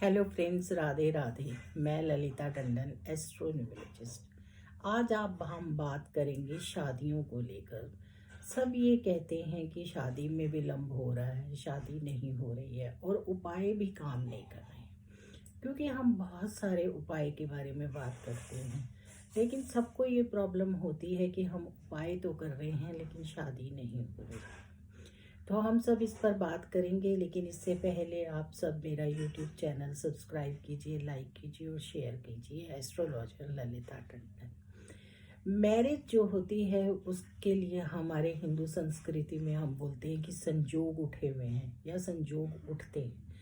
Hello friends, Radhe Radhe. मैं Lalita Tandon, astro numerologist. आज हम बात करेंगे शादियों को लेकर। सब ये कहते हैं कि शादी में विलंब हो रहा है, शादी नहीं हो रही है और उपाय भी काम नहीं कर रहे हैं। क्योंकि हम बहुत सारे उपाय के बारे में बात करते हैं, लेकिन सबको ये प्रॉब्लम होती है कि हम उपाय तो कर रहे हैं लेकिन शादी नहीं हो रही। तो हम सब इस पर बात करेंगे, लेकिन इससे पहले आप सब मेरा यूट्यूब चैनल सब्सक्राइब कीजिए, लाइक कीजिए और शेयर कीजिए। एस्ट्रोलॉजर ललिता टंडन। मैरिज जो होती है उसके लिए हमारे हिंदू संस्कृति में हम बोलते हैं कि संजोग उठे हुए हैं या संजोग उठते हैं।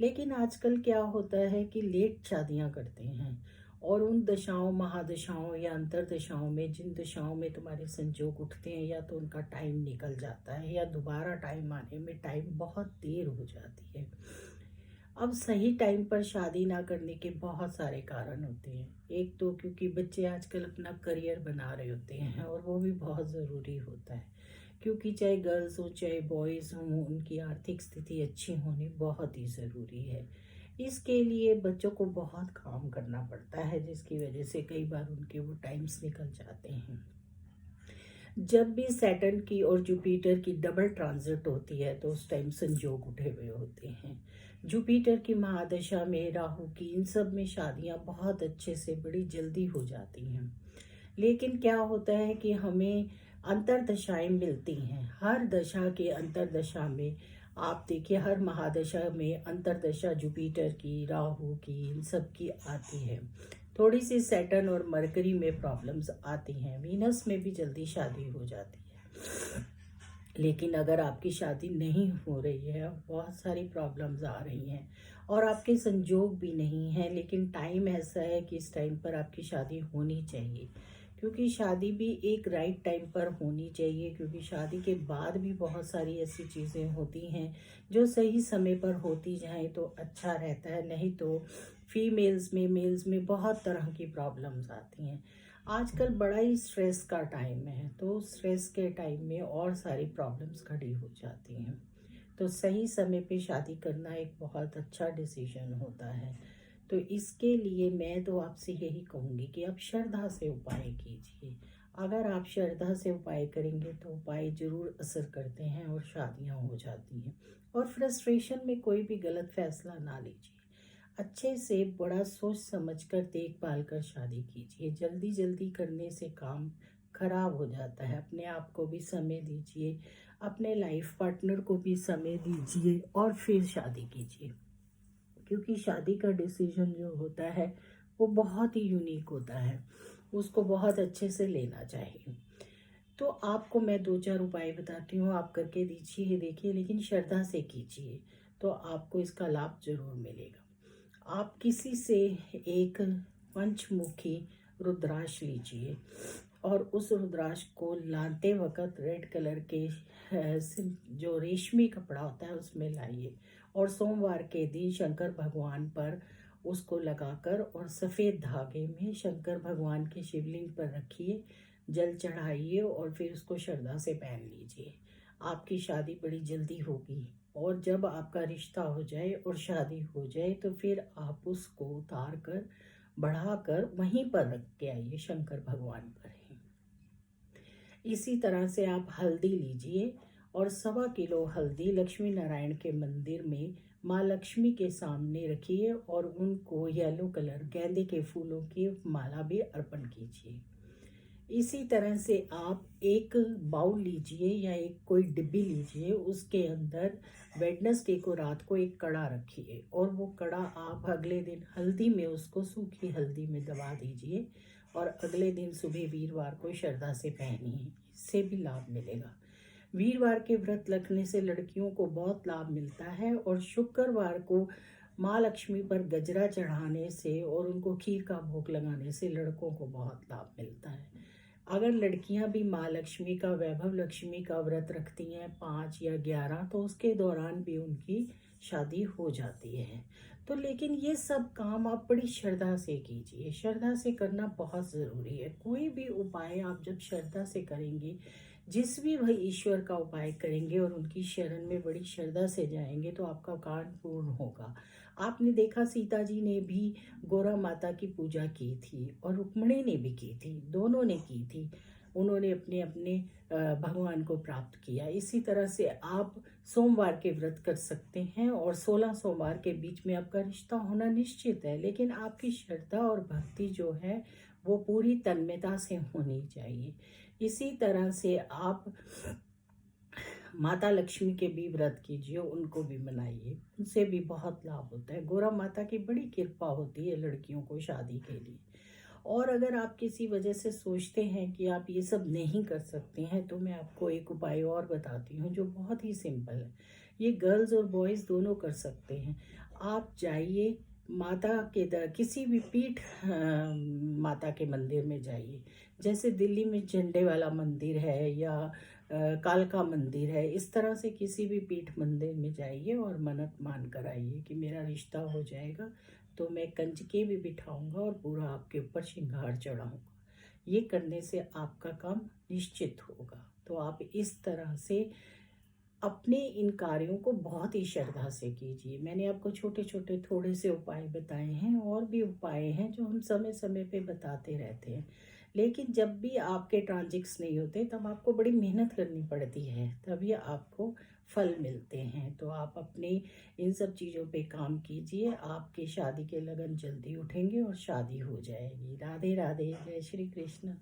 लेकिन आजकल क्या होता है कि लेट शादियां करते हैं और उन दशाओं, महादशाओं या अंतर दशाओं में, जिन दशाओं में तुम्हारे संजोग उठते हैं, या तो उनका टाइम निकल जाता है या दोबारा टाइम आने में टाइम बहुत देर हो जाती है। अब सही टाइम पर शादी ना करने के बहुत सारे कारण होते हैं। एक तो क्योंकि बच्चे आजकल अपना करियर बना रहे होते हैं और वो भी बहुत ज़रूरी होता है, क्योंकि चाहे गर्ल्स हो चाहे बॉयज़ हों, उनकी आर्थिक स्थिति अच्छी होनी बहुत ही ज़रूरी है। इसके लिए बच्चों को बहुत काम करना पड़ता है, जिसकी वजह से कई बार उनके वो टाइम्स निकल जाते हैं। जब भी सैटर्न की और जुपिटर की डबल ट्रांजिट होती है तो उस टाइम संजोग उठे हुए होते हैं। जुपिटर की महादशा में, राहु की, इन सब में शादियां बहुत अच्छे से बड़ी जल्दी हो जाती हैं। लेकिन क्या होता है कि हमें अंतरदशाएं मिलती हैं। हर दशा के अंतरदशा में आप देखिए, हर महादशा में अंतरदशा जुपिटर की, राहु की, इन सब की आती है। थोड़ी सी सैटर्न और मरकरी में प्रॉब्लम्स आती हैं। वीनस में भी जल्दी शादी हो जाती है। लेकिन अगर आपकी शादी नहीं हो रही है, बहुत सारी प्रॉब्लम्स आ रही हैं और आपके संजोग भी नहीं हैं, लेकिन टाइम ऐसा है कि इस टाइम पर आपकी शादी होनी चाहिए। क्योंकि शादी भी एक राइट टाइम पर होनी चाहिए, क्योंकि शादी के बाद भी बहुत सारी ऐसी चीज़ें होती हैं जो सही समय पर होती जाएं तो अच्छा रहता है। नहीं तो फीमेल्स में, मेल्स में बहुत तरह की प्रॉब्लम्स आती हैं। आजकल बड़ा ही स्ट्रेस का टाइम है, तो स्ट्रेस के टाइम में और सारी प्रॉब्लम्स खड़ी हो जाती हैं। तो सही समय पे शादी करना एक बहुत अच्छा डिसीजन होता है। तो इसके लिए मैं तो आपसे यही कहूँगी कि आप श्रद्धा से उपाय कीजिए। अगर आप श्रद्धा से उपाय करेंगे तो उपाय जरूर असर करते हैं और शादियाँ हो जाती हैं। और फ्रस्ट्रेशन में कोई भी गलत फैसला ना लीजिए। अच्छे से बड़ा सोच समझकर देखभाल कर शादी कीजिए। जल्दी जल्दी करने से काम खराब हो जाता है। अपने आप को भी समय दीजिए, अपने लाइफ पार्टनर को भी समय दीजिए और फिर शादी कीजिए। क्योंकि शादी का डिसीजन जो होता है वो बहुत ही यूनिक होता है, उसको बहुत अच्छे से लेना चाहिए। तो आपको मैं दो चार उपाय बताती हूँ, आप करके दीजिए, देखिए, लेकिन श्रद्धा से कीजिए तो आपको इसका लाभ जरूर मिलेगा। आप किसी से एक पंचमुखी रुद्राक्ष लीजिए और उस रुद्राक्ष को लाते वक्त रेड कलर के जो रेशमी कपड़ा होता है उसमें लाइए और सोमवार के दिन शंकर भगवान पर उसको लगाकर और सफ़ेद धागे में शंकर भगवान के शिवलिंग पर रखिए, जल चढ़ाइए और फिर उसको श्रद्धा से पहन लीजिए। आपकी शादी बड़ी जल्दी होगी और जब आपका रिश्ता हो जाए और शादी हो जाए तो फिर आप उसको उतार कर बढ़ाकर वहीं पर रख के आइए, शंकर भगवान पर ही। इसी तरह से आप हल्दी लीजिए और 1.25 किलो हल्दी लक्ष्मी नारायण के मंदिर में माँ लक्ष्मी के सामने रखिए और उनको येलो कलर गेंदे के फूलों की माला भी अर्पण कीजिए। इसी तरह से आप एक बाउल लीजिए या एक कोई डिब्बी लीजिए, उसके अंदर वेडनेसडे को रात को एक कड़ा रखिए और वो कड़ा आप अगले दिन हल्दी में, उसको सूखी हल्दी में दबा दीजिए और अगले दिन सुबह वीरवार को श्रद्धा से पहनिए। इससे भी लाभ मिलेगा। वीरवार के व्रत रखने से लड़कियों को बहुत लाभ मिलता है और शुक्रवार को माँ लक्ष्मी पर गजरा चढ़ाने से और उनको खीर का भोग लगाने से लड़कों को बहुत लाभ मिलता है। अगर लड़कियां भी माँ लक्ष्मी का, वैभव लक्ष्मी का व्रत रखती हैं 5 या 11, तो उसके दौरान भी उनकी शादी हो जाती है। तो लेकिन ये सब काम आप बड़ी श्रद्धा से कीजिए। श्रद्धा से करना बहुत ज़रूरी है। कोई भी उपाय आप जब श्रद्धा से करेंगे, जिस भी भाई ईश्वर का उपाय करेंगे और उनकी शरण में बड़ी श्रद्धा से जाएंगे तो आपका कार्य पूर्ण होगा। आपने देखा सीता जी ने भी गौरा माता की पूजा की थी और रुक्मिणी ने भी की थी, दोनों ने की थी। उन्होंने अपने अपने भगवान को प्राप्त किया। इसी तरह से आप सोमवार के व्रत कर सकते हैं और 16 सोमवार के बीच में आपका रिश्ता होना निश्चित है, लेकिन आपकी श्रद्धा और भक्ति जो है वो पूरी तन्मयता से होनी चाहिए। इसी तरह से आप माता लक्ष्मी के भी व्रत कीजिए, उनको भी मनाइए, उनसे भी बहुत लाभ होता है। गौरा माता की बड़ी कृपा होती है लड़कियों को शादी के लिए। और अगर आप किसी वजह से सोचते हैं कि आप ये सब नहीं कर सकते हैं तो मैं आपको एक उपाय और बताती हूँ जो बहुत ही सिंपल है। ये गर्ल्स और बॉयज़ दोनों कर सकते हैं। आप जाइए माता के किसी भी पीठ माता के मंदिर में जाइए। जैसे दिल्ली में झंडे वाला मंदिर है या कालका मंदिर है, इस तरह से किसी भी पीठ मंदिर में जाइए और मन्नत मान कर आइए कि मेरा रिश्ता हो जाएगा तो मैं कंजके भी बिठाऊंगा और पूरा आपके ऊपर श्रृंगार चढ़ाऊंगा। ये करने से आपका काम निश्चित होगा। तो आप इस तरह से अपने इन कार्यों को बहुत ही श्रद्धा से कीजिए। मैंने आपको छोटे छोटे थोड़े से उपाय बताए हैं, और भी उपाय हैं जो हम समय समय पे बताते रहते हैं, लेकिन जब भी आपके ट्रांजेक्ट्स नहीं होते तब आपको बड़ी मेहनत करनी पड़ती है, तभी आपको फल मिलते हैं। तो आप अपने इन सब चीज़ों पे काम कीजिए, आपकी शादी के लगन जल्दी उठेंगे और शादी हो जाएगी। राधे राधे, जय श्री कृष्ण।